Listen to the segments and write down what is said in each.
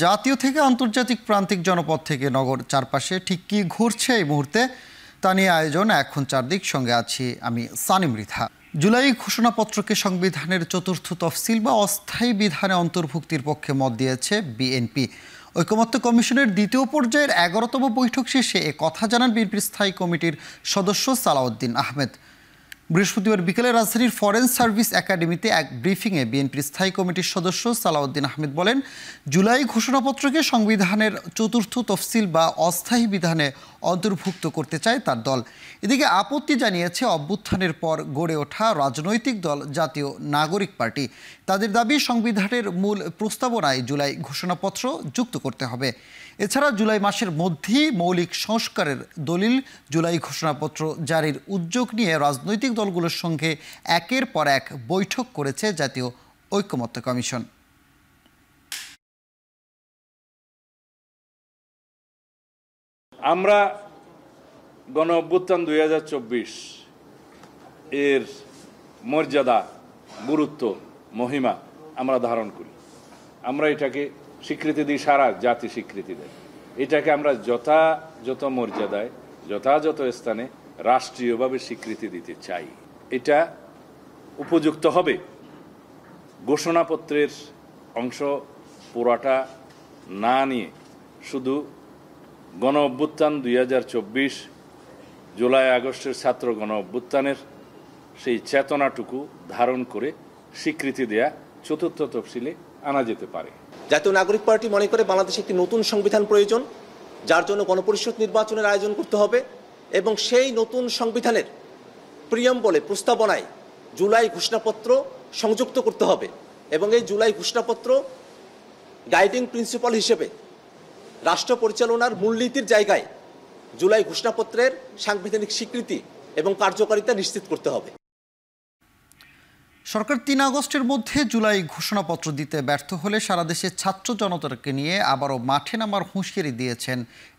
জাতীয় থেকে আন্তর্জাতিক প্রান্তিক জনপদ থেকে নগর চারপাশে ঠিক কী ঘুরছে এই মুহূর্তে তা নিয়ে আয়োজন এখন চারদিক। সঙ্গে আছি আমি সানি মৃধা। জুলাই ঘোষণাপত্রকে সংবিধানের চতুর্থ তফসিল বা অস্থায়ী বিধানে অন্তর্ভুক্তির পক্ষে মত দিয়েছে বিএনপি। ঐকমত্য কমিশনের দ্বিতীয় পর্যায়ের 11তম বৈঠক শেষে এ কথা জানান বিএনপির স্থায়ী কমিটির সদস্য সালাউদ্দিন আহমেদ। বৃহস্পতিবার বিকেলে রাজধানীর ফরেন সার্ভিস একাডেমিতে এক ব্রিফিংয়ে বিএনপির স্থায়ী কমিটির সদস্য সালাউদ্দিন আহমেদ বলেন, জুলাই ঘোষণাপত্রকে সংবিধানের চতুর্থ তফসিল বা অস্থায়ী বিধানে অন্তর্ভুক্ত করতে চায় তার দল। এদিকে আপত্তি জানিয়েছে অভ্যুত্থানের পর গড়ে ওঠা রাজনৈতিক দল জাতীয় নাগরিক পার্টি। তাদের দাবি, সংবিধানের মূল প্রস্তাবনায় জুলাই ঘোষণাপত্র যুক্ত করতে হবে। এছাড়া জুলাই মাসের মধ্যেই মৌলিক সংস্কারের দলিল জুলাই ঘোষণাপত্র জারির উদ্যোগ নিয়ে রাজনৈতিক দলগুলোর সঙ্গে একের পর এক বৈঠক করেছে জাতীয় ঐকমত্য কমিশন। আমরা গণ অভ্যুত্থান 2024 এর মর্যাদা, গুরুত্ব, মহিমা আমরা ধারণ করি। আমরা এটাকে স্বীকৃতি দিই, সারা জাতি স্বীকৃতি দেয়। এটাকে আমরা যথাযথ মর্যাদায়, যথাযথ স্থানে রাষ্ট্রীয়ভাবে স্বীকৃতি দিতে চাই। এটা উপযুক্ত হবে ঘোষণাপত্রের অংশ পুরাটা না নিয়ে শুধু গণ অভ্যুত্থান 2024 জুলাই আগস্টের ছাত্র গণ অভ্যুত্থানের সেই চেতনাটুকু ধারণ করে স্বীকৃতি দেয়া চতুর্থ তফসিলে আনা যেতে পারে। জাতীয় নাগরিক পার্টি মনে করে বাংলাদেশে একটি নতুন সংবিধান প্রয়োজন, যার জন্য গণপরিষদ নির্বাচনের আয়োজন করতে হবে এবং সেই নতুন সংবিধানের প্রিয়াম্বলে, প্রস্তাবনায় জুলাই ঘোষণাপত্র সংযুক্ত করতে হবে এবং এই জুলাই ঘোষণাপত্র গাইডিং প্রিন্সিপাল হিসেবে রাষ্ট্র পরিচালনার মূলনীতির জায়গায় জুলাই ঘোষণাপত্রের সাংবিধানিক স্বীকৃতি এবং কার্যকারিতা নিশ্চিত করতে হবে। সরকার 3 আগস্টের মধ্যে জুলাই ঘোষণাপত্র দিতে ব্যর্থ হলে সারা দেশের ছাত্র জনতাকে নিয়ে আবারও মাঠে নামার হুঁশিয়ারি দিয়েছেন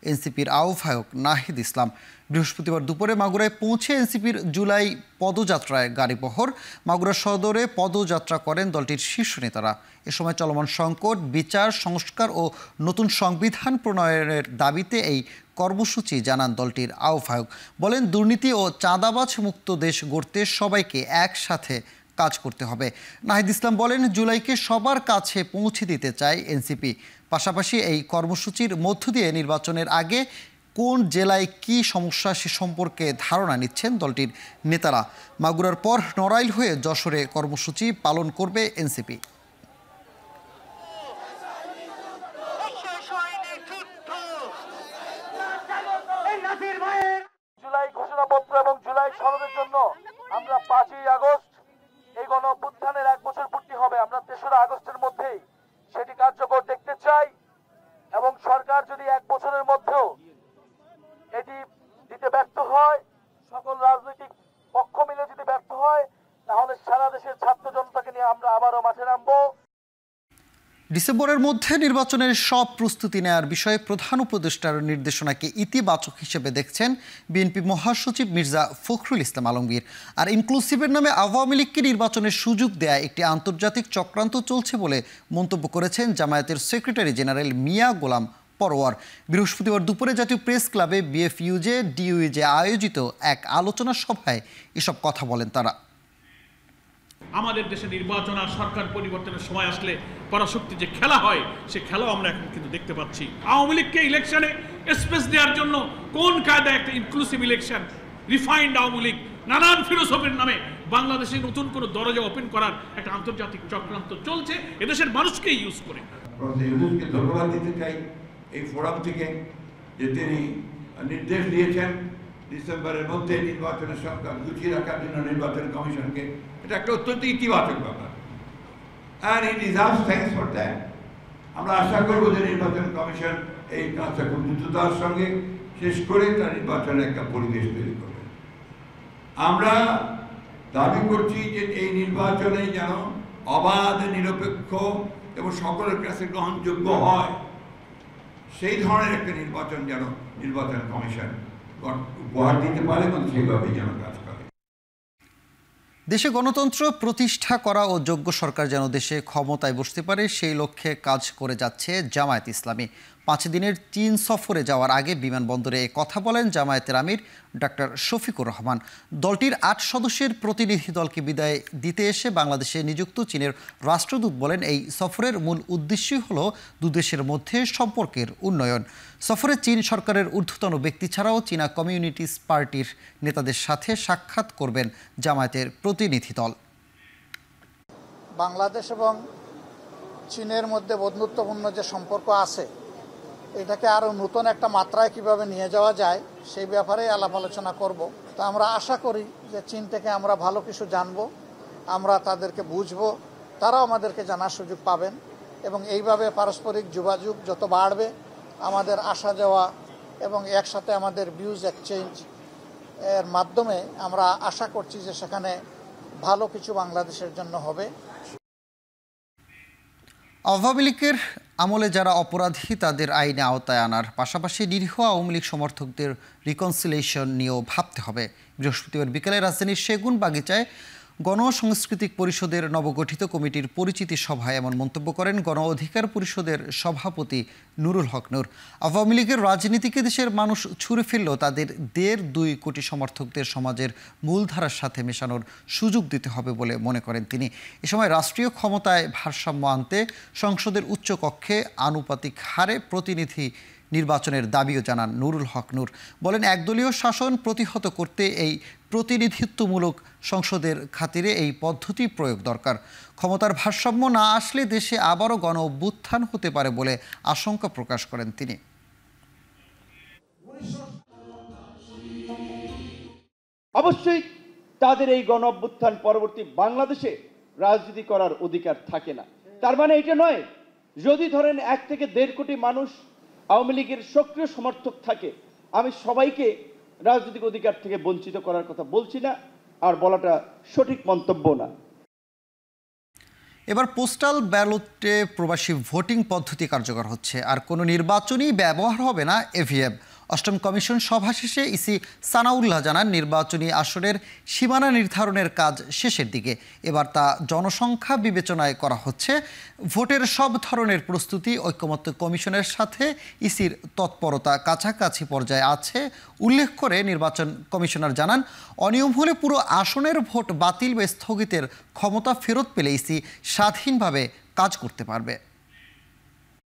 এনসিপির আহ্বায়ক নাহিদ ইসলাম। বৃহস্পতিবার দুপুরে মাগুরায় পৌঁছে এনসিপির জুলাই পদযাত্রায় গাড়িবহর। মাগুরা সদরে পদযাত্রা করেন দলটির শীর্ষ নেতারা। এ সময় চলমান সংকট, বিচার, সংস্কার ও নতুন সংবিধান প্রণয়নের দাবিতে এই কর্মসূচি জানান দলটির আহ্বায়ক। বলেন, দুর্নীতি ও চাঁদাবাজ মুক্ত দেশ গড়তে সবাইকে একসাথে কাজ করতে হবে। নাহিদ ইসলাম বলেন, জুলাইকে সবার কাছে পৌঁছে দিতে চায় এনসিপি। পাশাপাশি এই কর্মসূচির মধ্য দিয়ে নির্বাচনের আগে কোন জেলায় কী সমস্যা সে সম্পর্কে ধারণা নিচ্ছেন দলটির নেতারা। মাগুরার পর নড়াইল হয়ে যশোরে কর্মসূচি পালন করবে এনসিপি। জুলাই ঘোষণাপত্র এবং জুলাই সনদের জন্য আমরা 5ই আগস্ট এই গণ অভ্যুত্থানের 1 বছর পূর্তি হবে। আমরা 3রা আগস্টের মধ্যেই সেটি কার্যকর দেখতে চাই এবং সরকার যদি 1 বছরের মধ্যেও এটি দিতে ব্যর্থ হয়, সকল রাজনৈতিক পক্ষ মিলে যদি ব্যর্থ হয়, তাহলে সারা দেশের ছাত্র জনতাকে নিয়ে আমরা আবারও মাঠে নামবো। ডিসেম্বরের মধ্যে নির্বাচনের সব প্রস্তুতি নেওয়ার বিষয়ে প্রধান উপদেষ্টার নির্দেশনাকে ইতিবাচক হিসেবে দেখছেন বিএনপি মহাসচিব মির্জা ফখরুল ইসলাম আলমগীর। আর ইনক্লুসিভের নামে আওয়ামী লীগকে নির্বাচনের সুযোগ দেয়া একটি আন্তর্জাতিক চক্রান্ত চলছে বলে মন্তব্য করেছেন জামায়াতের সেক্রেটারি জেনারেল মিয়া গোলাম পরোয়ার। বৃহস্পতিবার দুপুরে জাতীয় প্রেস ক্লাবে বিএফইউজে ডিইউজে আয়োজিত এক আলোচনা সভায় এসব কথা বলেন তারা। আমাদের দেশে নির্বাচন আর সরকার পরিবর্তনের সময় আসলে পরাশক্তি যে খেলা হয়, সে খেলাও আমরা এখন কিন্তু দেখতে পাচ্ছি। আওয়ামী লীগকে ইলেকশনে স্পেস দেওয়ার জন্য কোন কায়দায় একটা inclusive election, refined Awami League, নানান ফিলোসফির নামে বাংলাদেশে নতুন কোনো দরজা ওপেন করার একটা আন্তর্জাতিক চক্রান্ত চলছে, এদেশের মানুষকে ইউজ করে। ধন্যবাদ দিতে চাই এই ফোরাম থেকে যে তিনি নির্দেশ দিয়েছেন ডিসেম্বরের মধ্যে নির্বাচনের সংখ্যা গুছিয়ে রাখার জন্য নির্বাচন কমিশনকে। এটা একটা অত্যন্ত ইতিবাচক ব্যাপার, আর he deserves thanks for that. আমরা আশা করবো যে নির্বাচন কমিশন এই কাজটা খুব দ্রুততার সঙ্গে শেষ করে তার নির্বাচনের একটা পরিবেশ তৈরি করবে। আমরা দাবি করছি যে এই নির্বাচনে যেন অবাধ, নিরপেক্ষ এবং সকলের কাছে গ্রহণযোগ্য হয়, সেই ধরনের একটা নির্বাচন যেন নির্বাচন কমিশন উপহার দিতে পারে এবং সেইভাবেই যেন কাজ করে। দেশে গণতন্ত্র প্রতিষ্ঠা করা ও যোগ্য সরকার যেন দেশে ক্ষমতায় বসতে পারে সেই লক্ষ্যে কাজ করে যাচ্ছে জামায়াত ইসলামী। 5 দিনের চীন সফরে যাওয়ার আগে বিমানবন্দরে এ কথা বলেন জামায়াতের আমির ডক্টর শফিকুর রহমান। দলটির 8 সদস্যের প্রতিনিধি দলকে বিদায় দিতে এসে বাংলাদেশে নিযুক্ত চীনের রাষ্ট্রদূত বলেন, এই সফরের মূল উদ্দেশ্যই হলো দুদেশের মধ্যে সম্পর্কের উন্নয়ন। সফরে চীন সরকারের ঊর্ধ্বতন ব্যক্তি ছাড়াও চীনা কমিউনিস্ট পার্টির নেতাদের সাথে সাক্ষাৎ করবেন জামায়াতের প্রতিনিধি দল। বাংলাদেশ এবং চীনের মধ্যে বন্ধুত্বপূর্ণ যে সম্পর্ক আছে, এটাকে আরও নতুন একটা মাত্রায় কিভাবে নিয়ে যাওয়া যায় সেই ব্যাপারে আলাপ আলোচনা করব। তো আমরা আশা করি যে চীন থেকে আমরা ভালো কিছু জানব, আমরা তাদেরকে বুঝব, তারাও আমাদেরকে জানার সুযোগ পাবেন এবং এইভাবে পারস্পরিক যোগাযোগ যত বাড়বে, আমাদের আসা যাওয়া এবং একসাথে আমাদের ভিউজ এক্সচেঞ্জ এর মাধ্যমে আমরা আশা করছি যে সেখানে ভালো কিছু বাংলাদেশের জন্য হবে। আওয়ামী লীগের আমলে যারা অপরাধী তাদের আইনে আওতায় আনার পাশাপাশি নিরীহ আওয়ামী লীগ সমর্থকদের রিকনসিলিয়েশন নিয়েও ভাবতে হবে। বৃহস্পতিবার বিকেলে রাজধানীর সেগুন বাগিচায় গণসাংস্কৃতিক পরিষদের নবগঠিত কমিটির পরিচিতি সভায় এমন মন্তব্য করেন গণ অধিকার পরিষদের সভাপতি নুরুল হক নূর। আওয়ামী লীগের রাজনীতিকে দেশের মানুষ ছুঁড়ে ফেললেও তাদের 1.5 কোটি সমর্থকদের সমাজের মূলধারার সাথে মেশানোর সুযোগ দিতে হবে বলে মনে করেন তিনি। এ সময় রাষ্ট্রীয় ক্ষমতায় ভারসাম্য আনতে সংসদের উচ্চকক্ষে আনুপাতিক হারে প্রতিনিধি নির্বাচনের দাবিও জানান নুরুল হক নূর। বলেন, একদলীয় শাসন প্রতিহত করতে এই প্রতিনিধিত্বমূলক সংসদের খাতিরে এই পদ্ধতি প্রয়োগ দরকার। ক্ষমতার ভারসাম্য না আসলে দেশে আবারও গণ অভ্যুত্থান হতে পারে বলে আশঙ্কা প্রকাশ করেন তিনি। অবশ্যই তাদের এই গণ অভ্যুত্থান পরবর্তী বাংলাদেশে রাজনীতি করার অধিকার থাকে না। তার মানে এটা নয়, যদি ধরেন 1 থেকে 1.5 কোটি মানুষ আওয়ামী লীগের সক্রিয় সমর্থক থাকে, আমি সবাইকে রাজনৈতিক অধিকার থেকে বঞ্চিত করার কথা বলছি না, আর বলাটা সঠিক মন্তব্য না। এবার পোস্টাল ব্যালটে প্রবাসী ভোটিং পদ্ধতি কার্যকর হচ্ছে, আর কোনো নির্বাচনী ব্যবহার হবে না ইভিএম। অষ্টম কমিশন সভা শেষে ইসি সানাউল্লাহ জানান, নির্বাচনী আসনের সীমানা নির্ধারণের কাজ শেষের দিকে। এবার তা জনসংখ্যা বিবেচনায় করা হচ্ছে। ভোটের সব ধরনের প্রস্তুতি ঐকমত্য কমিশনের সাথে ইসির তৎপরতা কাছাকাছি পর্যায়ে আছে উল্লেখ করে নির্বাচন কমিশনার জানান, অনিয়ম হলে পুরো আসনের ভোট বাতিল বা স্থগিতের ক্ষমতা ফেরত পেলে ইসি স্বাধীনভাবে কাজ করতে পারবে।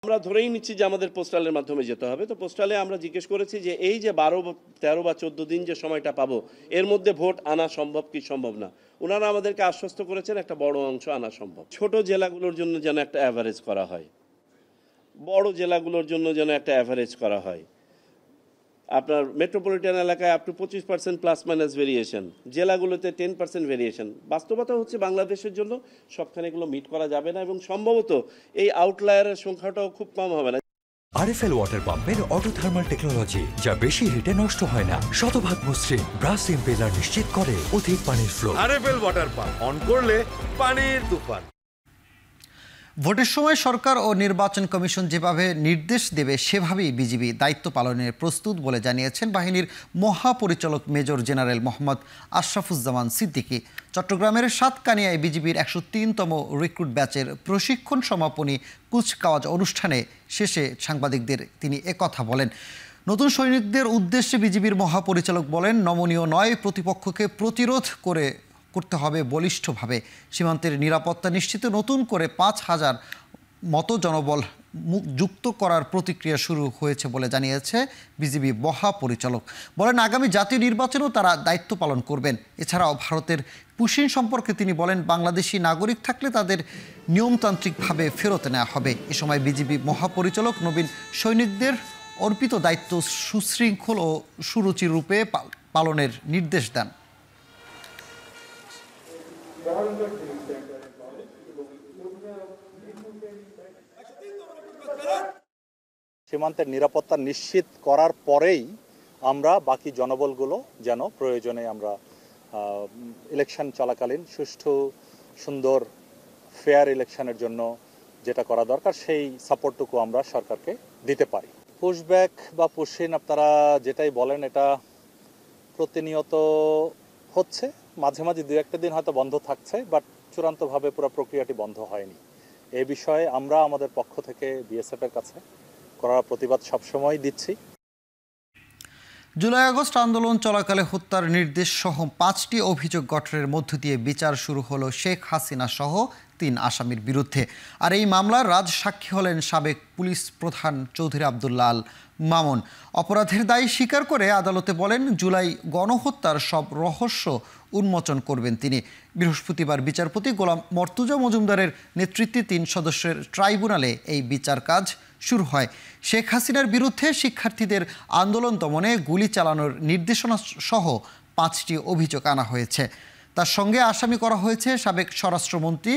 আমরা ধরেই নিচ্ছি যে আমাদের পোস্টালের মাধ্যমে যেতে হবে। তো পোস্টালে আমরা জিজ্ঞেস করেছি যে এই যে 12, 13 বা 14 দিন যে সময়টা পাবো, এর মধ্যে ভোট আনা সম্ভব কি সম্ভব না। ওনারা আমাদেরকে আশ্বস্ত করেছেন একটা বড় অংশ আনা সম্ভব। ছোট জেলাগুলোর জন্য যেন একটা অ্যাভারেজ করা হয়, বড় জেলাগুলোর জন্য যেন একটা অ্যাভারেজ করা হয়। আপনার মেট্রোপলিটন এলাকায় up to 25% plus minus variation, জেলাগুলোতে 10% ভেরিয়েশন। বাস্তবতা হচ্ছে বাংলাদেশের জন্য সবখানে এগুলো মিট করা যাবে না, এবং সম্ভবত এই আউটলায়ারের সংখ্যাটাও খুব কম হবে না। আরএফএল ওয়াটার পাম্পের অটো থার্মাল টেকনোলজি, যা বেশি হিটে নষ্ট হয় না, শতভাগ মসৃণ, ব্রাশ ইম্পেলার নিশ্চিত করে অধিক পানির flow. RFL water pump on করলে পানির তুফান। ভোটের সময় সরকার ও নির্বাচন কমিশন যেভাবে নির্দেশ দেবে সেভাবেই বিজিবি দায়িত্ব পালনের প্রস্তুত বলে জানিয়েছেন বাহিনীর মহাপরিচালক মেজর জেনারেল মোহাম্মদ আশরাফুজ্জামান সিদ্দিকী। চট্টগ্রামের সাতকানিয়ায় বিজিবির 103তম রিক্রুট ব্যাচের প্রশিক্ষণ সমাপনী কুচকাওয়াজ অনুষ্ঠানে শেষে সাংবাদিকদের তিনি একথা বলেন। নতুন সৈনিকদের উদ্দেশ্যে বিজিবির মহাপরিচালক বলেন, নমনীয় নয়, প্রতিপক্ষকে প্রতিরোধ করতে হবে বলিষ্ঠভাবে। সীমান্তের নিরাপত্তা নিশ্চিতে নতুন করে 5,000 মতো জনবল যুক্ত করার প্রতিক্রিয়া শুরু হয়েছে বলে জানিয়েছে বিজিবি মহাপরিচালক। বলেন, আগামী জাতীয় নির্বাচনেও তারা দায়িত্ব পালন করবেন। এছাড়াও ভারতের পুশিন সম্পর্কে তিনি বলেন, বাংলাদেশি নাগরিক থাকলে তাদের নিয়মতান্ত্রিকভাবে ফেরত নেওয়া হবে। এ সময় বিজিবি মহাপরিচালক নবীন সৈনিকদের অর্পিত দায়িত্ব সুশৃঙ্খল ও সুরুচিরূপে পালনের নির্দেশ দেন। সীমান্তের নিরাপত্তা নিশ্চিত করার পরেই আমরা বাকি জনবলগুলো যেন প্রয়োজনে আমরা ইলেকশন চলাকালীন সুষ্ঠু সুন্দর ফেয়ার ইলেকশনের জন্য যেটা করা দরকার সেই সাপোর্টটুকু আমরা সরকারকে দিতে পারি। পুশব্যাক বা পুশিন আপনারা যেটাই বলেন, এটা প্রতিনিয়ত হচ্ছে। মাঝে মাঝে 2-1 দিন হয়তো বন্ধ থাকছে, বাট চূড়ান্তভাবে পুরো প্রক্রিয়াটি বন্ধ হয়নি। এই বিষয়ে আমরা আমাদের পক্ষ থেকে বিএসএফ এর কাছে করার প্রতিবাদ সবসময় দিচ্ছি। জুলাই আগস্ট আন্দোলন চলাকালে হত্যার নির্দেশ সহ 5টি অভিযোগ গঠনের মধ্য দিয়ে বিচার শুরু হলো শেখ হাসিনা সহ 3 আসামির বিরুদ্ধে। আর এই মামলার রাজসাক্ষী হলেন সাবেক পুলিশ প্রধান চৌধুরী আব্দুল্লাহ আল মামুন। অপরাধের দায় স্বীকার করে আদালতে বলেন জুলাই গণহত্যার সব রহস্য উন্মোচন করবেন তিনি। বৃহস্পতিবার বিচারপতি গোলাম মর্তুজা মজুমদারের নেতৃত্বে 3 সদস্যের ট্রাইব্যুনালে এই বিচার কাজ শুরু হয়। শেখ হাসিনার বিরুদ্ধে শিক্ষার্থীদের আন্দোলন দমনে গুলি চালানোর নির্দেশনা সহ 5টি অভিযোগ আনা হয়েছে। তার সঙ্গে আসামি করা হয়েছে সাবেক স্বরাষ্ট্রমন্ত্রী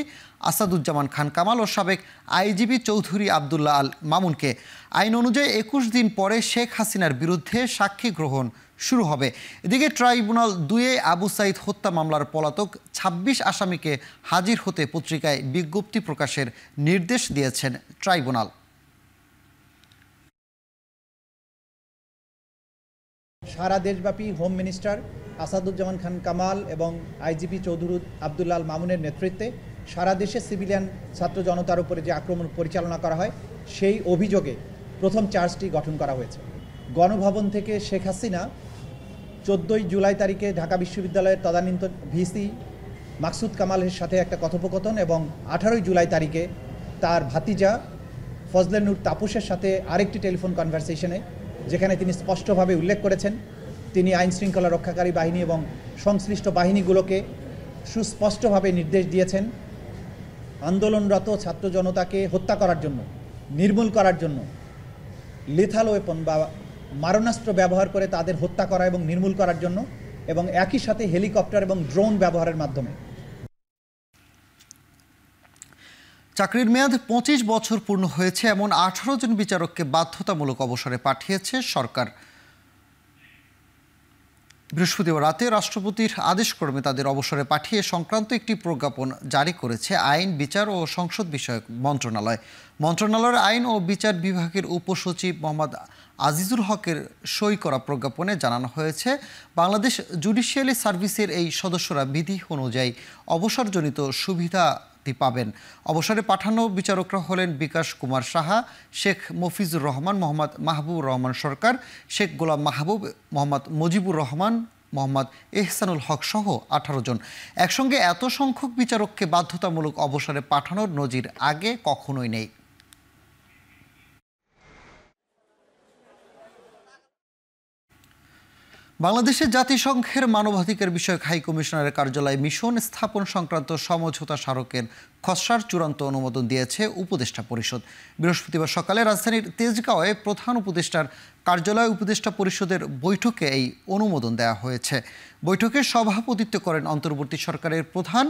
আসাদুজ্জামান খান কামাল ও সাবেক আইজিপি চৌধুরী আব্দুল্লাহ আল মামুনকে। আইন অনুযায়ী 21 দিন পরে শেখ হাসিনার বিরুদ্ধে সাক্ষী গ্রহণ শুরু হবে। এদিকে ট্রাইব্যুনাল 2-এ আবু সাইদ হত্যা মামলার পলাতক 26 আসামিকে হাজির হতে পত্রিকায় বিজ্ঞপ্তি প্রকাশের নির্দেশ দিয়েছেন ট্রাইব্যুনাল। সারা দেশব্যাপী হোম মিনিস্টার আসাদুজ্জামান খান কামাল এবং আইজিপি চৌধুরী আব্দুল্লাহ আল মামুনের নেতৃত্বে সারা দেশে সিভিলিয়ান ছাত্র জনতার উপরে যে আক্রমণ পরিচালনা করা হয় সেই অভিযোগে প্রথম চার্জটি গঠন করা হয়েছে। গণভবন থেকে শেখ হাসিনা 14 জুলাই তারিখে ঢাকা বিশ্ববিদ্যালয়ের তদানীন্তন ভিসি মাকসুদ কামালের সাথে একটা কথোপকথন এবং 18 জুলাই তারিখে তার ভাতিজা ফজলে নূর তাপসের সাথে আরেকটি টেলিফোন কনভারসেশনে, যেখানে তিনি স্পষ্টভাবে উল্লেখ করেছেন তিনি আইন শৃঙ্খলা রক্ষাকারী বাহিনী এবং সংশ্লিষ্ট বাহিনীগুলোকে সুস্পষ্টভাবে নির্দেশ দিয়েছেন আন্দোলনরত ছাত্র জনতাকে হত্যা করার জন্য, নির্মূল করার জন্য লিথাল ওয়েপন বা মারণাস্ত্র ব্যবহার করে তাদের হত্যা করা এবং নির্মূল করার জন্য, এবং একই সাথে হেলিকপ্টার এবং ড্রোন ব্যবহারের মাধ্যমে। চাকরির মেয়াদ 25 বছর পূর্ণ হয়েছে এমন 18 জন বিচারককে বাধ্যতামূলক অবসরে পাঠিয়েছে সরকার। বৃহস্পতিবার রাতে রাষ্ট্রপতির আদেশক্রমে তাদের অবসরে পাঠিয়ে সংক্রান্ত একটি প্রজ্ঞাপন জারি করেছে আইন, বিচার ও সংসদ বিষয়ক মন্ত্রণালয়। মন্ত্রণালয়ের আইন ও বিচার বিভাগের উপসচিব মোহাম্মদ আজিজুল হকের সই করা প্রজ্ঞাপনে জানানো হয়েছে বাংলাদেশ জুডিশিয়ালি সার্ভিসের এই সদস্যরা বিধি অনুযায়ী অবসরজনিত সুবিধা পাবেন। অবসরে পাঠানো বিচারকরা হলেন বিকাশ কুমার সাহা, শেখ মফিজুর রহমান, মোহাম্মদ মাহবুবুর রহমান সরকার, শেখ গোলাম মাহবুব, মোহাম্মদ মুজিবুর রহমান, মোহাম্মদ এহসানুল হক সহ 18 জন। একসঙ্গে এত সংখ্যক বিচারককে বাধ্যতামূলক অবসরে পাঠানোর নজির আগে কখনোই নেই। বাংলাদেশের জাতিসংঘের মানবাধিকার বিষয়ক হাই কমিশনারের কার্যালয়ে মিশন স্থাপন সংক্রান্ত সমঝোতা স্মারকের খসড়ার চূড়ান্ত অনুমোদন দিয়েছে উপদেষ্টা পরিষদ। বৃহস্পতিবার সকালে রাজধানীর তেজগাঁওয়ে প্রধান উপদেষ্টার কার্যালয় উপদেষ্টা পরিষদের বৈঠকে এই অনুমোদন দেওয়া হয়েছে। বৈঠকে সভাপতিত্ব করেন অন্তর্বর্তী সরকারের প্রধান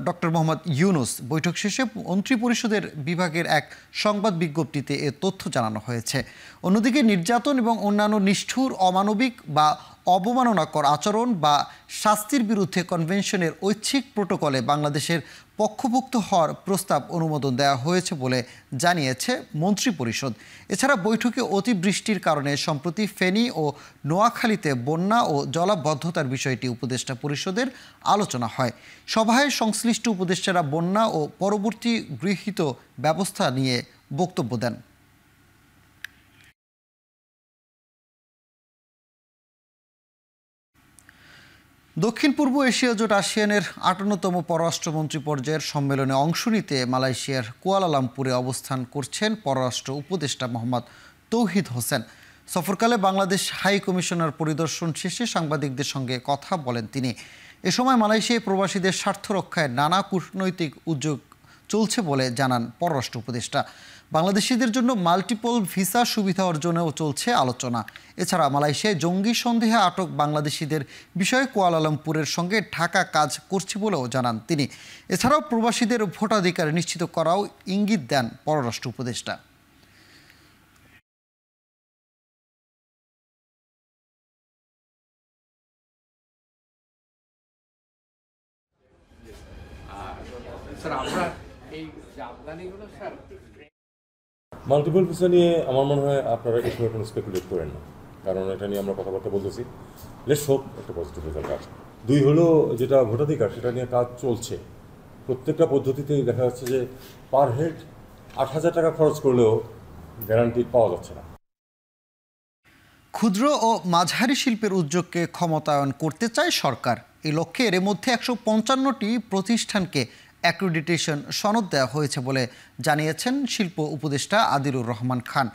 ডক্টর মোহাম্মদ ইউনুস। বৈঠক শেষে মন্ত্রী পরিষদের বিভাগের এক সংবাদ বিজ্ঞপ্তিতে এ তথ্য জানানো হয়েছে। অন্যদিকে নির্যাতন এবং অন্যান্য নিষ্ঠুর, অমানবিক বা অবমাননাকর আচরণ বা শাস্তির বিরুদ্ধে কনভেনশনের ঐচ্ছিক প্রোটোকলে বাংলাদেশের পক্ষভুক্ত হওয়ার প্রস্তাব অনুমোদন দেওয়া হয়েছে বলে জানিয়েছে মন্ত্রী পরিষদ। এছাড়া বৈঠকে অতিবৃষ্টির কারণে সম্প্রতি ফেনী ও নোয়াখালীতে বন্যা ও জলাবদ্ধতার বিষয়টি উপদেষ্টা পরিষদের আলোচনা হয়। সভায় সংশ্লিষ্ট উপদেষ্টারা বন্যা ও পরবর্তী গৃহীত ব্যবস্থা নিয়ে বক্তব্য দেন। দক্ষিণ পূর্ব এশিয়া জোট আসিয়ানের 58তম পররাষ্ট্রমন্ত্রী পর্যায়ের সম্মেলনে অংশ নিতে মালয়েশিয়ার কুয়ালালামপুরে অবস্থান করছেন পররাষ্ট্র উপদেষ্টা মোহাম্মদ তৌহিদ হোসেন। সফরকালে বাংলাদেশ হাই কমিশনার পরিদর্শন শেষে সাংবাদিকদের সঙ্গে কথা বলেন তিনি। এ সময় মালয়েশিয়ায় প্রবাসীদের স্বার্থ রক্ষায় নানা কূটনৈতিক উদ্যোগ চলছে বলে জানান পররাষ্ট্র উপদেষ্টা। বাংলাদেশিদের জন্য মাল্টিপল ভিসা সুবিধা অর্জনেও চলছে আলোচনা। এছাড়া মালয়েশিয়ায় জঙ্গি সন্দেহে আটক বাংলাদেশিদের বিষয়ে কুয়ালালামপুরের সঙ্গে ঢাকা কাজ করছে বলেও জানান তিনি। এছাড়াও প্রবাসীদের ভোটাধিকার নিশ্চিত করাও ইঙ্গিত দেন পররাষ্ট্র উপদেষ্টা। মাল্টিপল ভিসা নিয়ে আমার মনে হয় আপনারা এখানে কোনো স্পেকুলেট করেন না, কারণ এটা নিয়ে আমরা কথাবার্তা বলতেছি। লেটস হোপ একটা পজিটিভ রেজাল্ট আসে। 2 হলো যেটা ভোটাধিকার, সেটা নিয়ে কাজ চলছে। প্রত্যেকটা পদ্ধতিতেই দেখা যাচ্ছে যে পার হেড 8,000 টাকা খরচ করলেও গ্যারান্টি পাওয়া যাচ্ছে না। ক্ষুদ্র ও মাঝারি শিল্পের উদ্যোগকে ক্ষমতায়ন করতে চায় সরকার। এই লক্ষ্যে এর মধ্যে 155টি প্রতিষ্ঠানকে অ্যাক্রেডিটেশন সনদ দেওয়া হয়েছে বলে জানিয়েছেন শিল্প উপদেষ্টা আদিলুর রহমান খান।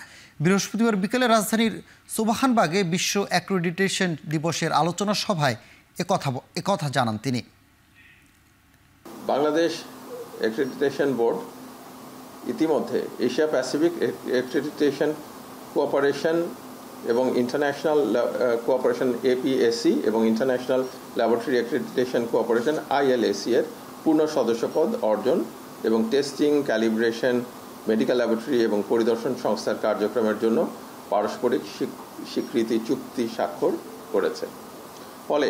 বৃহস্পতিবার বিকেলে রাজধানীর সোবাহানবাগে বিশ্ব অ্যাক্রেডিটেশন দিবসের আলোচনা সভায় একথা জানান তিনি। বাংলাদেশ অ্যাক্রেডিটেশন বোর্ড ইতিমধ্যে এশিয়া প্যাসিফিক অ্যাক্রেডিটেশন কোঅপারেশন এবং ইন্টারন্যাশনাল কোঅপারেশন APAC এবং international laboratory accreditation cooperation ILAC এর পূর্ণ সদস্যপদ অর্জন এবং টেস্টিং, ক্যালিব্রেশন, মেডিকেল ল্যাবরেটরি এবং পরিদর্শন সংস্থার কার্যক্রমের জন্য পারস্পরিক স্বীকৃতি চুক্তি স্বাক্ষর করেছে। ফলে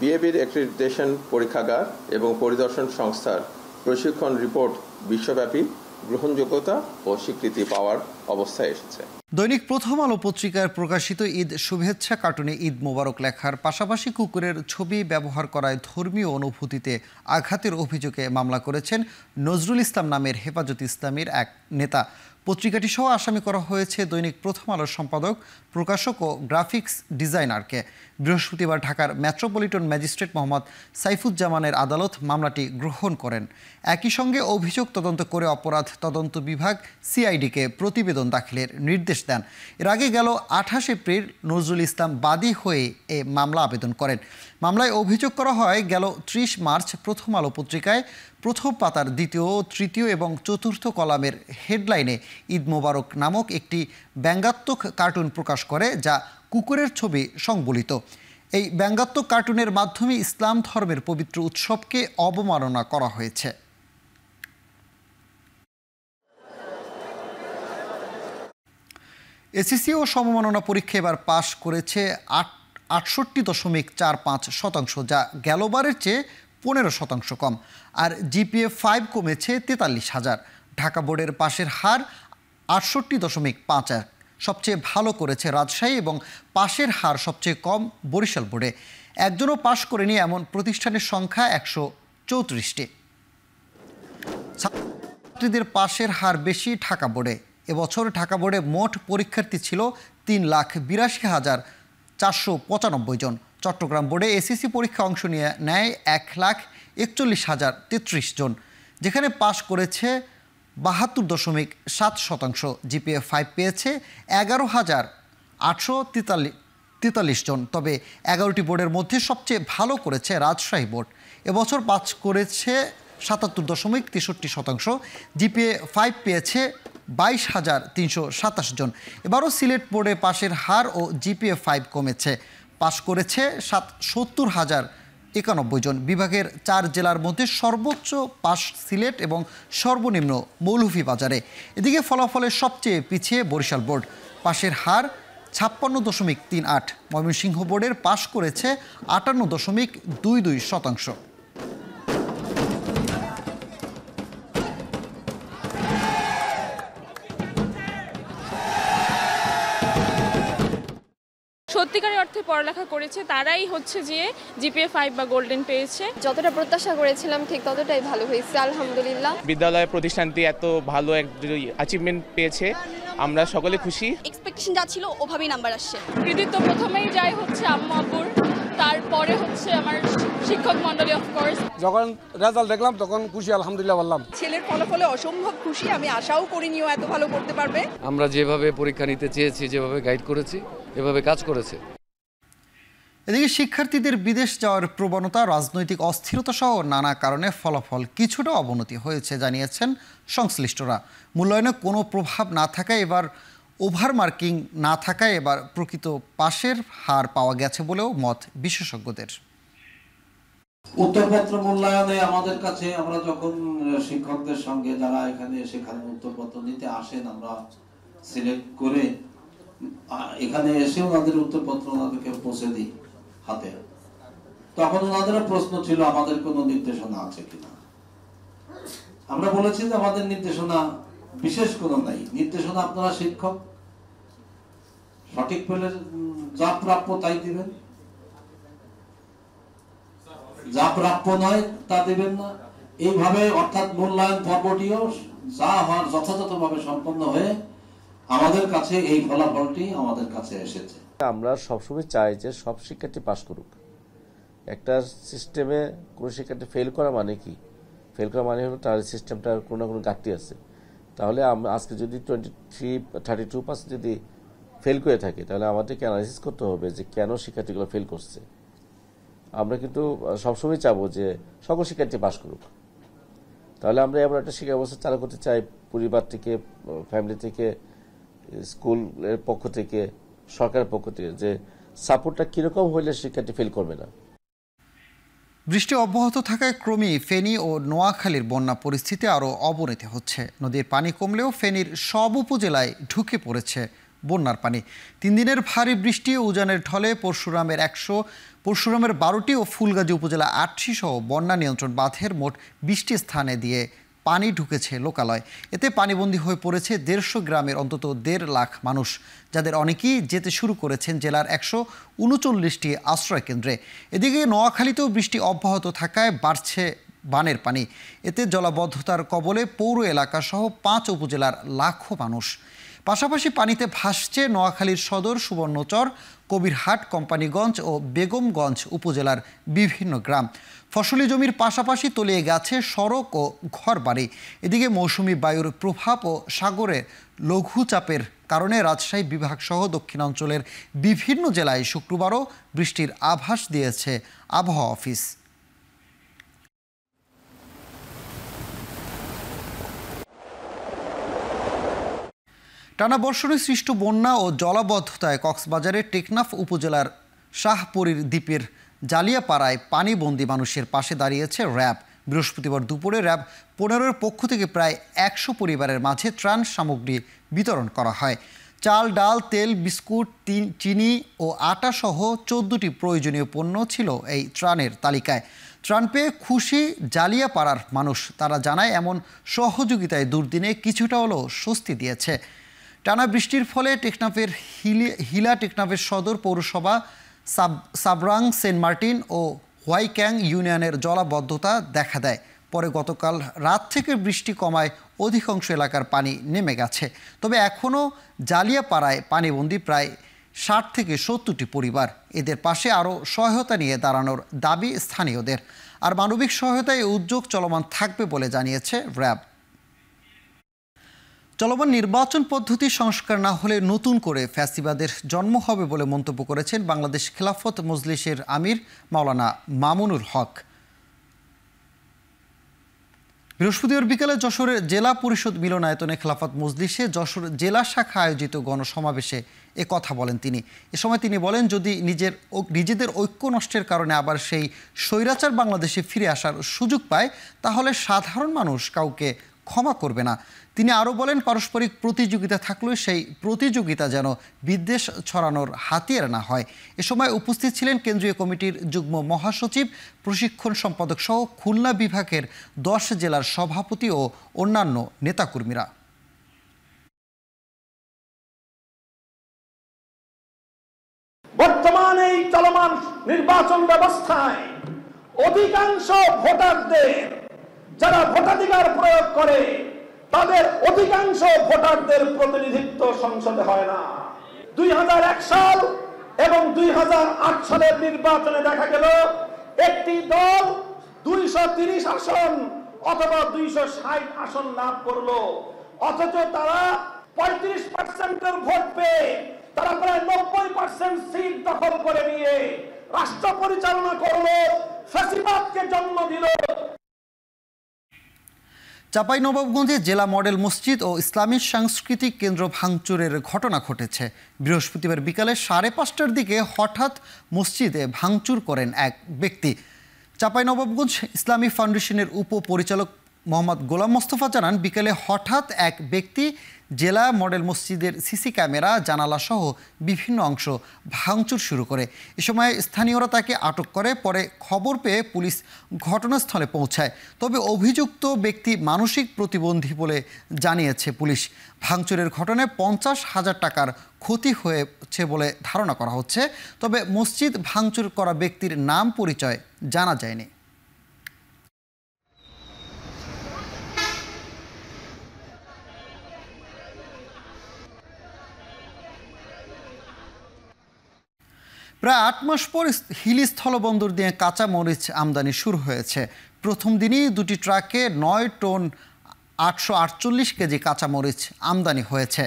বিএবির অ্যাক্রেডিটেশন পরীক্ষাগার এবং পরিদর্শন সংস্থার প্রশিক্ষণ রিপোর্ট বিশ্বব্যাপী গ্রহণযোগ্যতা ও স্বীকৃতি পাওয়ার অবস্থায় এসেছে। দৈনিক প্রথম আলো পত্রিকায় প্রকাশিত ঈদ শুভেচ্ছা কার্টুনে ঈদ মোবারক লেখার পাশাপাশি কুকুরের ছবি ব্যবহার করায় ধর্মীয় অনুভূতিতে আঘাতের অভিযোগে মামলা করেছেন নজরুল ইসলাম নামের হেফাজত ইসলামীর এক নেতা। পত্রিকাটি সহ আসামি করা হয়েছে দৈনিক প্রথম আলোর সম্পাদক, প্রকাশক ও গ্রাফিক্স ডিজাইনারকে। বৃহস্পতিবার ঢাকার মেট্রোপলিটন ম্যাজিস্ট্রেট মোহাম্মদ সাইফুজ্জামানের আদালত মামলাটি গ্রহণ করেন। একই সঙ্গে অভিযোগ তদন্ত করে অপরাধ তদন্ত বিভাগ CIDকে প্রতিবেদন দাখিলের নির্দেশ দেন। এর আগে গেল 28 এপ্রিল নজরুল ইসলাম বাদী হয়ে এ মামলা আবেদন করেন। মামলায় অভিযোগ করা হয় গেল 30 মার্চ প্রথম আলো পত্রিকায় প্রথম পাতার দ্বিতীয়, তৃতীয় এবং চতুর্থ কলামের হেডলাইনে ঈদ মোবারক নামক একটি ব্যঙ্গাত্মক কার্টুন প্রকাশ করে, যা কুকুরের ছবি সংবলিত। এই ব্যঙ্গাত্মক কার্টুনের মাধ্যমে ইসলাম ধর্মের পবিত্র উৎসবকে অবমাননা করা হয়েছে। SSC ও সমমাননা পরীক্ষা এবার পাশ করেছে 68.45%, যা গেলবারের চেয়ে 15% কম। আর GPA 5 কমেছে 43,000। ঢাকা বোর্ডের পাশের হার 68.51। সবচেয়ে ভালো করেছে রাজশাহী এবং পাশের হার সবচেয়ে কম বরিশাল বোর্ডে। একজনও পাশ করেনি এমন প্রতিষ্ঠানের সংখ্যা 134টি। ছাত্রীদের পাশের হার বেশি ঢাকা বোর্ডে। এবছর ঢাকা বোর্ডে মোট পরীক্ষার্থী ছিল 3,82,495 জন। চট্টগ্রাম বোর্ডে SSC পরীক্ষা অংশ নেয় 1,41,033 জন, যেখানে পাশ করেছে 72.7%। GPA 5 পেয়েছে 11,843 জন। তবে 11টি বোর্ডের মধ্যে সবচেয়ে ভালো করেছে রাজশাহী বোর্ড। এবছর পাস করেছে 77.63%। GPA 5 পেয়েছে 22,327 জন। এবারও সিলেট বোর্ডে পাশের হার ও GPA 5 কমেছে। পাশ করেছে 70,091 জন। বিভাগের 4 জেলার মধ্যে সর্বোচ্চ পাশ সিলেট এবং সর্বনিম্ন মৌলভীবাজারে। এদিকে ফলাফলে সবচেয়ে পিছিয়ে বরিশাল বোর্ড, পাশের হার 56.38। ময়মনসিংহ বোর্ডের পাশ করেছে 58.22%। সত্যিকারের অর্থে পড়ালেখা করেছে তারাই হচ্ছে যে GPA 5 বা গোল্ডেন পেয়েছে। যতটা প্রত্যাশা করেছিলাম ঠিক ততটাই ভালো হয়েছে আলহামদুলিল্লাহ। বিদ্যালয় প্রতিষ্ঠানটি এত ভালো এক অ্যাচিভমেন্ট পেয়েছে, আমরা সকলে খুশি। এক্সপেকটেশন যা ছিল ওভাবেই নাম্বার আসছে। কৃতিত্ব প্রথমেই যাই হচ্ছে আম্মু আব্বুর, তারপরে হচ্ছে আমার শিক্ষক মণ্ডলী। অফকোর্স যখন রেজাল্ট দেখলাম তখন খুশি, আলহামদুলিল্লাহ বললাম। ছেলের ফলাফলে অসম্ভব খুশি, আমি আশাও করিনি ও এত ভালো করতে পারবে। আমরা যেভাবে পরীক্ষা নিতে চেয়েছি, যেভাবে গাইড করেছি, এভাবে কাজ করেছে। এদিকে শিক্ষার্থীদের বিদেশ যাওয়ার প্রবণতা, রাজনৈতিক অস্থিরতা সহ নানা কারণে ফলাফল কিছুটা অবনতি হয়েছে জানিয়েছেন সংশ্লিষ্টরা। মূল্যায়নে কোনো প্রভাব না থাকায় এবার ওভারমার্কিং না থাকায় এবার প্রকৃত পাশের হার পাওয়া গেছে বলেও মত বিশেষজ্ঞদের। উত্তরপত্র মূল্যায়নে আমাদের কাছে, আমরা যখন শিক্ষকদের সঙ্গে যারা এখানে সেখানে উত্তরপত্র নিতে আসেন, আমরা সিলেক্ট করে এখানে এসে ওনাদের উত্তরপত্র ওনাদেরকে পৌঁছে দিই হাতে। তখন ওনাদের প্রশ্ন ছিল আমাদের কোনো নির্দেশনা আছে কিনা। আমরা বলেছি যে আমাদের নির্দেশনা বিশেষ কোনো নাই, নির্দেশনা আপনারা শিক্ষক সঠিক পেলে যা প্রাপ্য তাই দিবেন। যা প্রাপ্য নয় তা দেবেন না, এইভাবে অর্থাৎ মূল্যায়ন পর্বটিও যা হওয়ার যথাযথভাবে সম্পন্ন হয়ে আমাদের কাছে এই ফলাফলটি আমাদের কাছে এসেছে। আমরা সবসময় চাই যে সব শিক্ষার্থী পাস করুক। একটা সিস্টেমে কোনো শিক্ষার্থী ফেল করা মানে কি? ফেল করা মানে হলো তার সিস্টেমটার কোনো না কোনো ঘাটতি আছে। তাহলে আজকে যদি 32% যদি ফেল করে থাকে, তাহলে আমাদেরকে অ্যানালাইসিস করতে হবে যে কেন শিক্ষার্থীগুলো ফেল করছে। আমরা কিন্তু সবসময় চাবো যে সকল শিক্ষার্থী পাস করুক। তাহলে আমরা এমন একটা শিক্ষা ব্যবস্থা চালু করতে চাই, পরিবার থেকে, ফ্যামিলি থেকে, স্কুলের পক্ষ থেকে, সরকারের পক্ষ থেকে, যে সাপোর্টটা কীরকম হইলে শিক্ষার্থী ফেল করবে না। বৃষ্টি অব্যাহত থাকায় ক্রমেই ফেনী ও নোয়াখালীর বন্যা পরিস্থিতি আরও অবনতি হচ্ছে। নদীর পানি কমলেও ফেনীর সব উপজেলায় ঢুকে পড়েছে বন্যার পানি। 3 দিনের ভারী বৃষ্টি উজানের ঢলে পরশুরামের 12টি ও ফুলগাজী উপজেলা 8টি সহ বন্যা নিয়ন্ত্রণ বাঁধের মোট 20টি স্থানে দিয়ে পানি ঢুকেছে লোকালয়। এতে পানিবন্দী হয়ে পড়েছে 150 গ্রামের অন্তত 1.5 লাখ মানুষ, যাদের অনেকেই যেতে শুরু করেছেন জেলার 139টি আশ্রয় কেন্দ্রে। এদিকে নোয়াখালীতেও বৃষ্টি অব্যাহত থাকায় বাড়ছে বানের পানি। এতে জলাবদ্ধতার কবলে পৌর এলাকাসহ 5 উপজেলার লাখো মানুষ। পাশাপাশি পানিতে ভাসছে নোয়াখালীর সদর, সুবর্ণচর, কবিরহাট, কোম্পানিগঞ্জ ও বেগমগঞ্জ উপজেলার বিভিন্ন গ্রাম। ফসলি জমির পাশাপাশি তলিয়ে গেছে সড়ক ও ঘরবাড়ি। এদিকে মৌসুমি বায়ুর প্রভাব ও সাগরে লঘুচাপের কারণে রাজশাহী বিভাগসহ দক্ষিণাঞ্চলের বিভিন্ন জেলায় শুক্রবারও বৃষ্টির আভাস দিয়েছে আবহাওয়া অফিস। টানা বর্ষণে সৃষ্ট বন্যা ও জলাবদ্ধতায় কক্সবাজারের টেকনাফ উপজেলার শাহপরীর দ্বীপের জালিয়াপাড়ায় পানিবন্দী মানুষের পাশে দাঁড়িয়েছে র্যাব। বৃহস্পতিবার দুপুরে র্যাব 15-এর পক্ষ থেকে প্রায় 100 পরিবারের মাঝে ত্রাণ সামগ্রী বিতরণ করা হয়। চাল, ডাল, তেল, বিস্কুট, চিনি ও আটা সহ 14টি প্রয়োজনীয় পণ্য ছিল এই ত্রাণের তালিকায়। ত্রাণ পেয়ে খুশি জালিয়াপাড়ার মানুষ। তারা জানায় এমন সহযোগিতায় দুর্দিনে কিছুটা হলেও স্বস্তি দিয়েছে। টানা বৃষ্টির ফলে টেকনাফের হিলা টেকনাফের সদর পৌরসভা, সাবরাং, সেন্ট মার্টিন ও হোয়াইক্যাং ইউনিয়নের জলাবদ্ধতা দেখা দেয়। পরে গতকাল রাত থেকে বৃষ্টি কমায় অধিকাংশ এলাকার পানি নেমে গেছে। তবে এখনও জালিয়াপাড়ায় পানিবন্দী প্রায় 60 থেকে 70টি পরিবার। এদের পাশে আরও সহায়তা নিয়ে দাঁড়ানোর দাবি স্থানীয়দের। আর মানবিক সহায়তায় উদ্যোগ চলমান থাকবে বলে জানিয়েছে র্যাব। চলমান নির্বাচন পদ্ধতি সংস্কার না হলে নতুন করে ফ্যাসিবাদের জন্ম হবে বলে মন্তব্য করেছেন বাংলাদেশ খেলাফত মজলিসের আমির মাওলানা মামুনুল হক। বৃহস্পতিবার বিকেলে যশোরের জেলা পরিষদ মিলনায়তনে খেলাফত মজলিসে যশোর জেলা শাখা আয়োজিত গণসমাবেশে এ কথা বলেন তিনি। এ সময় তিনি বলেন, যদি নিজেদের ঐক্য নষ্টের কারণে আবার সেই স্বৈরাচার বাংলাদেশে ফিরে আসার সুযোগ পায়, তাহলে সাধারণ মানুষ কাউকে ক্ষমা করবে না। তিনি আরও বলেন, পারস্পরিক প্রতিযোগিতা থাকলেও সেই প্রতিযোগিতা যেন বিদ্বেষ ছড়ানোর হাতিয়ার না হয়। এ সময় উপস্থিত ছিলেন কেন্দ্রীয় কমিটির যুগ্ম মহাসচিব, প্রশিক্ষণ সম্পাদক সহ খুলনা বিভাগের 10 জেলার সভাপতি ও অন্যান্য নেতাকর্মীরা। বর্তমানে এই চলমান নির্বাচন ব্যবস্থায় অধিকাংশ ভোটারদের, যারা ভোটাধিকার প্রয়োগ করে, তাদের অধিকাংশ ভোটারদের প্রতিনিধিত্ব সংসদে হয় না। 2001 সাল এবং 2008 সালের নির্বাচনে দেখা গেল একটি দল 230 আসন অথবা 260 আসন লাভ করলো, অথচ তারা 35% ভোট পেয়ে তারা প্রায় 90% সিট দখল করে নিয়ে রাষ্ট্র পরিচালনা করলো, ফ্যাসিবাদকে জন্ম দিল। চাঁপাইনবাবগঞ্জে জেলা মডেল মসজিদ ও ইসলামী সাংস্কৃতিক কেন্দ্র ভাঙচুরের ঘটনা ঘটেছে। বৃহস্পতিবার বিকালে 5:30টার দিকে হঠাৎ মসজিদে ভাঙচুর করেন এক ব্যক্তি। চাঁপাইনবাবগঞ্জ ইসলামী ফাউন্ডেশনের উপপরিচালক মোহাম্মদ গোলাম মোস্তফা জানান, বিকেলে হঠাৎ এক ব্যক্তি জেলা মডেল মসজিদের সিসি ক্যামেরা, জানালাসহ বিভিন্ন অংশ ভাঙচুর শুরু করে। এ সময় স্থানীয়রা তাকে আটক করে। পরে খবর পেয়ে পুলিশ ঘটনাস্থলে পৌঁছায়। তবে অভিযুক্ত ব্যক্তি মানসিক প্রতিবন্ধী বলে জানিয়েছে পুলিশ। ভাঙচুরের ঘটনায় 50,000 টাকার ক্ষতি হয়েছে বলে ধারণা করা হচ্ছে। তবে মসজিদ ভাঙচুর করা ব্যক্তির নাম পরিচয় জানা যায়নি। প্রায় ৮ মাস পর হিলি স্থলবন্দর দিয়ে কাঁচা মরিচ আমদানি শুরু হয়েছে। প্রথম দিনই 2টি ট্রাকে 9 টন 848 কেজি কাঁচা মরিচ আমদানি হয়েছে।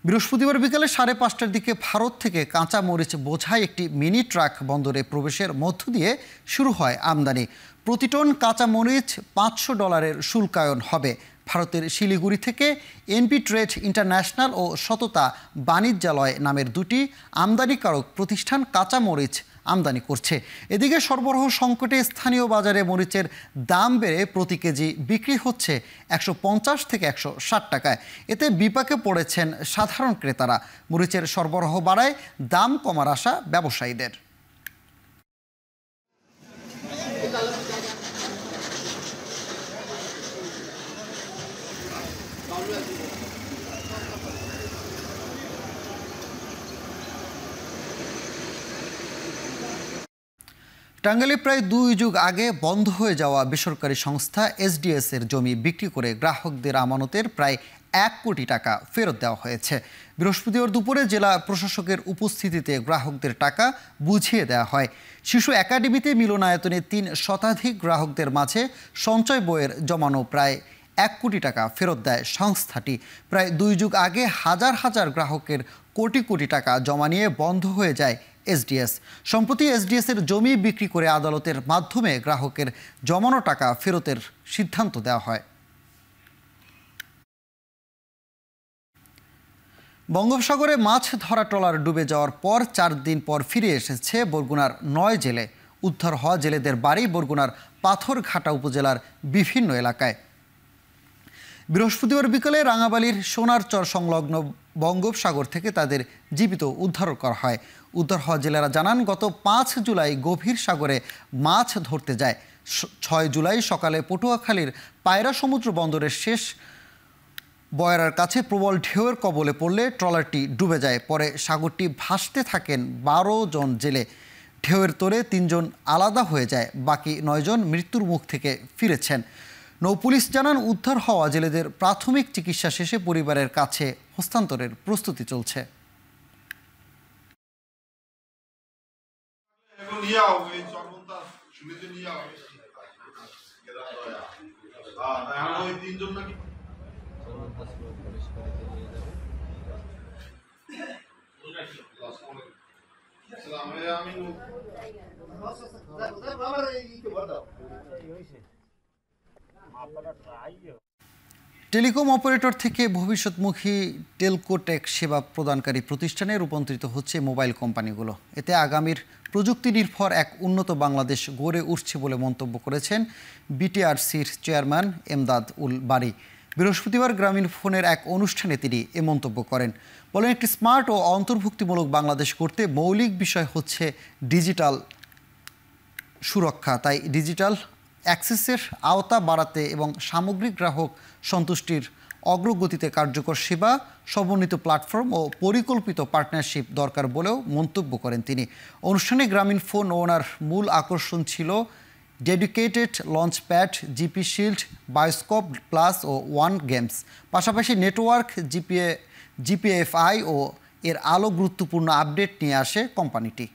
বৃহস্পতিবার বিকেলে 5:30টার দিকে ভারত থেকে কাঁচা মরিচ বোঝাই একটি মিনি ট্রাক বন্দরে প্রবেশের মধ্য দিয়ে শুরু হয় আমদানি। প্রতি টন কাঁচা মরিচ $500 শুল্কায়ন হবে। ভারতের শিলিগুড়ি থেকে এনপি ট্রেড ইন্টারন্যাশনাল ও সততা বাণিজ্যালয় নামের 2টি আমদানিকারক প্রতিষ্ঠান কাঁচা মরিচ আমদানি করছে। এদিকে সরবরাহ সংকটে স্থানীয় বাজারে মরিচের দাম বেড়ে প্রতি কেজি বিক্রি হচ্ছে 150 থেকে 160 টাকায়। এতে বিপাকে পড়েছেন সাধারণ ক্রেতারা। মরিচের সরবরাহ বাড়ায় দাম কমার আশা ব্যবসায়ীদের। টাঙ্গাইলে প্রায় 2 যুগ আগে বন্ধ হয়ে যাওয়া বেসরকারি সংস্থা এসডিএস এর জমি বিক্রি করে গ্রাহকদের আমানতের প্রায় 1 কোটি টাকা ফেরত দেওয়া হয়েছে। বৃহস্পতিবার দুপুরে জেলা প্রশাসকের উপস্থিতিতে গ্রাহকদের টাকা বুঝিয়ে দেওয়া হয়। শিশু একাডেমিতে মিলনায়তনে 3 শতাধিক গ্রাহকদের মাঝে সঞ্চয় বইয়ের জমানো প্রায় 1 কোটি টাকা ফেরত দেয় সংস্থাটি। প্রায় 2 যুগ আগে হাজার হাজার গ্রাহকের কোটি কোটি টাকা জমা নিয়ে বন্ধ হয়ে যায় এসডিএস। সম্প্রতি এসডিএস এর জমি বিক্রি করে আদালতের মাধ্যমে গ্রাহকের জমানো টাকা ফেরতের সিদ্ধান্ত দেওয়া হয়। বঙ্গোপসাগরে মাছ ধরা ট্রলার ডুবে যাওয়ার পর 4 দিন পর ফিরে এসেছে বরগুনার 9 জেলে। উদ্ধার হওয়া জেলেদের বাড়ি বরগুনার পাথরঘাটা উপজেলার বিভিন্ন এলাকায়। বৃহস্পতিবার বিকেলে রাঙাবালির সোনারচর সংলগ্ন বঙ্গোপসাগর থেকে তাদের জীবিত উদ্ধার করা হয়। উদ্ধার হওয়া জেলেরা জানান, গত 5 জুলাই গভীর সাগরে মাছ ধরতে যায়। 6 জুলাই সকালে পটুয়াখালীর পায়রা সমুদ্র বন্দরের শেষ বয়রার কাছে প্রবল ঢেউয়ের কবলে পড়লে ট্রলারটি ডুবে যায়। পরে সাগরটি ভাসতে থাকেন 12 জন জেলে। ঢেউয়ের তোড়ে 3 জন আলাদা হয়ে যায়, বাকি 9 জন মৃত্যুর মুখ থেকে ফিরেছেন। নৌপুলিশ জানান, উদ্ধার হওয়া জেলেদের প্রাথমিক চিকিৎসা শেষে পরিবারের কাছে হস্তান্তরের প্রস্তুতি চলছে। টেলিকম অপারেটর থেকে ভবিষ্যৎমুখী টেলকোটেক সেবা প্রদানকারী প্রতিষ্ঠানে রূপান্তরিত হচ্ছে মোবাইল কোম্পানিগুলো। এতে আগামীর প্রযুক্তি নির্ভর এক উন্নত বাংলাদেশ গড়ে উঠছে বলে মন্তব্য করেছেন বিটিআরসির চেয়ারম্যান এমদাদ উল বারী। বৃহস্পতিবার গ্রামীণ ফোনের এক অনুষ্ঠানে তিনি এ মন্তব্য করেন। বলেন, একটি স্মার্ট ও অন্তর্ভুক্তিমূলক বাংলাদেশ করতে মৌলিক বিষয় হচ্ছে ডিজিটাল সুরক্ষা। তাই ডিজিটাল অ্যাক্সেসের আওতা বাড়াতে এবং সামগ্রিক গ্রাহক সন্তুষ্টির অগ্রগতিতে কার্যকর সেবা, সমন্বিত প্ল্যাটফর্ম ও পরিকল্পিত পার্টনারশিপ দরকার বলেও মন্তব্য করেন তিনি। অনুষ্ঠানে গ্রামীণ ফোন ওনার মূল আকর্ষণ ছিল dedicated launch pad, GP shield, Bioscope plus ও ওয়ান গেমস। পাশাপাশি নেটওয়ার্ক, জিপিএফআই ও এর আলো গুরুত্বপূর্ণ আপডেট নিয়ে আসে কোম্পানিটি।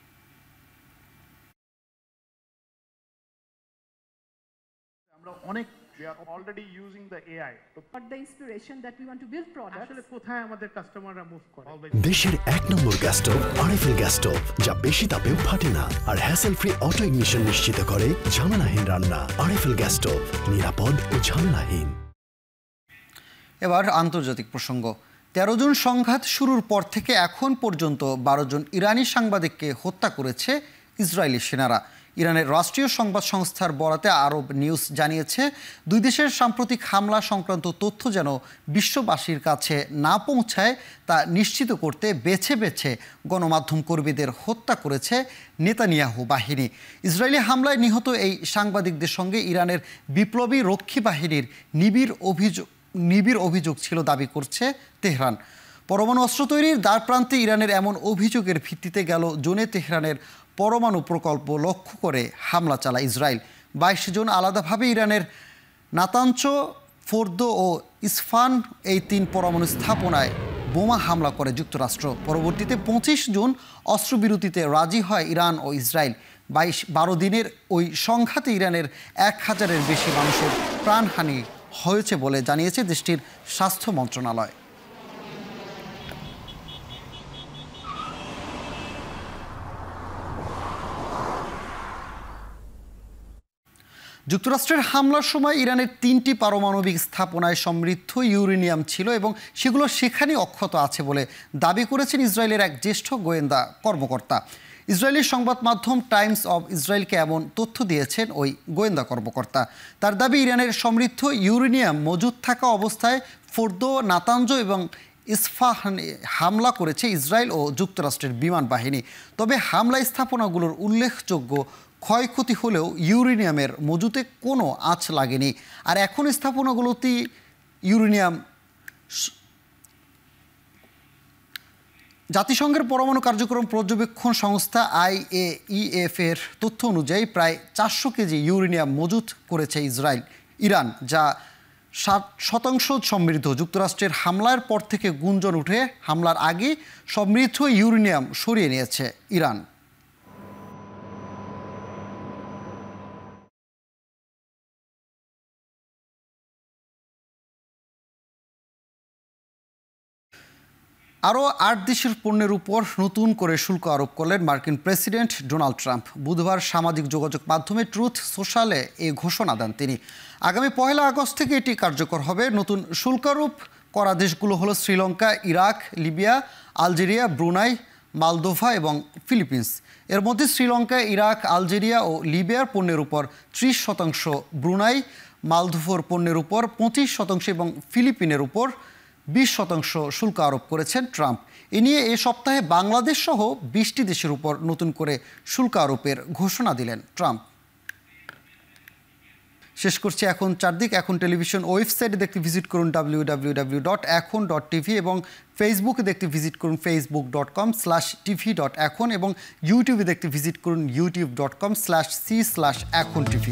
অনেক we are already using the AI but the inspiration that we want to build products আসলে কোথায় আমাদের কাস্টমাররা মুভ করে। দেশের 1 নম্বর gas stove RFL gas stove, যা বেশি তাপেও ফাটে না আর হ্যাসেল ফ্রি অটো ইগনিশন নিশ্চিত করে ঝামেলাহীন রান্না। আরএফএল গ্যাস স্টোভ, নিরাপদ ও ঝামেলাহীন। এবার আন্তর্জাতিক প্রসঙ্গ। 13 জুন সংঘাত শুরুর পর থেকে এখন পর্যন্ত 12 জন ইরানি সাংবাদিককে হত্যা করেছে ইসরায়েলি সেনারা। ইরানের রাষ্ট্রীয় সংবাদ সংস্থার বরাতে আরব নিউজ জানিয়েছে, 2 দেশের সাম্প্রতিক হামলা সংক্রান্ত তথ্য যেন বিশ্ববাসীর কাছে না পৌঁছায় তা নিশ্চিত করতে বেছে বেছে গণমাধ্যম কর্মীদের হত্যা করেছে নেতানিয়াহু বাহিনী। ইসরায়েলি হামলায় নিহত এই সাংবাদিকদের সঙ্গে ইরানের বিপ্লবী রক্ষী বাহিনীর নিবিড় অভিযোগ ছিল দাবি করছে তেহরান। পরমাণু অস্ত্র তৈরির দ্বারপ্রান্তে ইরানের এমন অভিযোগের ভিত্তিতে গেল জুনে তেহরানের পরমাণু প্রকল্প লক্ষ্য করে হামলা চালায় ইসরায়েল। 22 জন আলাদাভাবে ইরানের নাতাঞ্চ, ফোর্দো ও ইসফান এই 3 পরমাণু স্থাপনায় বোমা হামলা করে যুক্তরাষ্ট্র। পরবর্তীতে 25 জুন অস্ত্রবিরতিতে রাজি হয় ইরান ও ইসরায়েল। 12 দিনের ওই সংঘাতে ইরানের 1000-এর বেশি মানুষের প্রাণহানি হয়েছে বলে জানিয়েছে দেশটির স্বাস্থ্য মন্ত্রণালয়। যুক্তরাষ্ট্রের হামলার সময় ইরানের 3টি পারমাণবিক স্থাপনায় সমৃদ্ধ ইউরেনিয়াম ছিল এবং সেগুলো সেখানে অক্ষত আছে বলে দাবি করেছেন ইসরায়েলের এক জ্যেষ্ঠ গোয়েন্দা কর্মকর্তা। ইসরায়েলি সংবাদ মাধ্যম টাইমস অব ইসরায়েলকে এমন তথ্য দিয়েছেন ওই গোয়েন্দা কর্মকর্তা। তার দাবি ইরানের সমৃদ্ধ ইউরেনিয়াম মজুদ থাকা অবস্থায় ফোর্দো, নাতাঞ্জ এবং ইস্ফাহানে হামলা করেছে ইসরায়েল ও যুক্তরাষ্ট্রের বিমান বাহিনী। তবে হামলা স্থাপনাগুলোর উল্লেখযোগ্য ক্ষয়ক্ষতি হলেও ইউরেনিয়ামের মজুতে কোনো আঁচ লাগেনি। আর এখন স্থাপনাগুলোতে ইউরেনিয়াম জাতিসংঘের পরমাণু কার্যক্রম পর্যবেক্ষণ সংস্থা IAEF এর তথ্য অনুযায়ী প্রায় 400 কেজি ইউরেনিয়াম মজুত করেছে ইরান, যা 60% সমৃদ্ধ। যুক্তরাষ্ট্রের হামলার পর থেকে গুঞ্জন উঠে হামলার আগে সমৃদ্ধ ইউরেনিয়াম সরিয়ে নিয়েছে ইরান। আরও 8 দেশের পণ্যের উপর নতুন করে শুল্ক আরোপ করলেন মার্কিন প্রেসিডেন্ট ডোনাল্ড ট্রাম্প। বুধবার সামাজিক যোগাযোগ মাধ্যমে ট্রুথ সোশ্যালে এই ঘোষণা দেন তিনি। আগামী 1 আগস্ট থেকে এটি কার্যকর হবে। নতুন শুল্ক আরোপ করা দেশগুলো হলো Sri Lanka, Iraq, Libya, Algeria, Brunei, Moldova এবং ফিলিপিন্স। এর মধ্যে শ্রীলঙ্কা, ইরাক, আলজেরিয়া ও লিবিয়ার পণ্যের উপর 30%, ব্রুনাই, মালদোভার পণ্যের উপর 25% এবং ফিলিপিনের উপর 20% শুল্ক আরোপ করেছেন ট্রাম্প। এ নিয়ে এ সপ্তাহে বাংলাদেশ সহ 20টি দেশের উপর নতুন করে শুল্ক আরোপের ঘোষণা দিলেন ট্রাম্প। শেষ করছি এখন চারদিক। এখন টেলিভিশন ওয়েবসাইটে দেখতে ভিজিট করুন www.ekhon.tv এবং ফেসবুকে দেখতে ভিজিট করুন facebook.com/tv.ekhon এবং ইউটিউবে দেখতে ভিজিট করুন youtube.com/c/ekhon tv।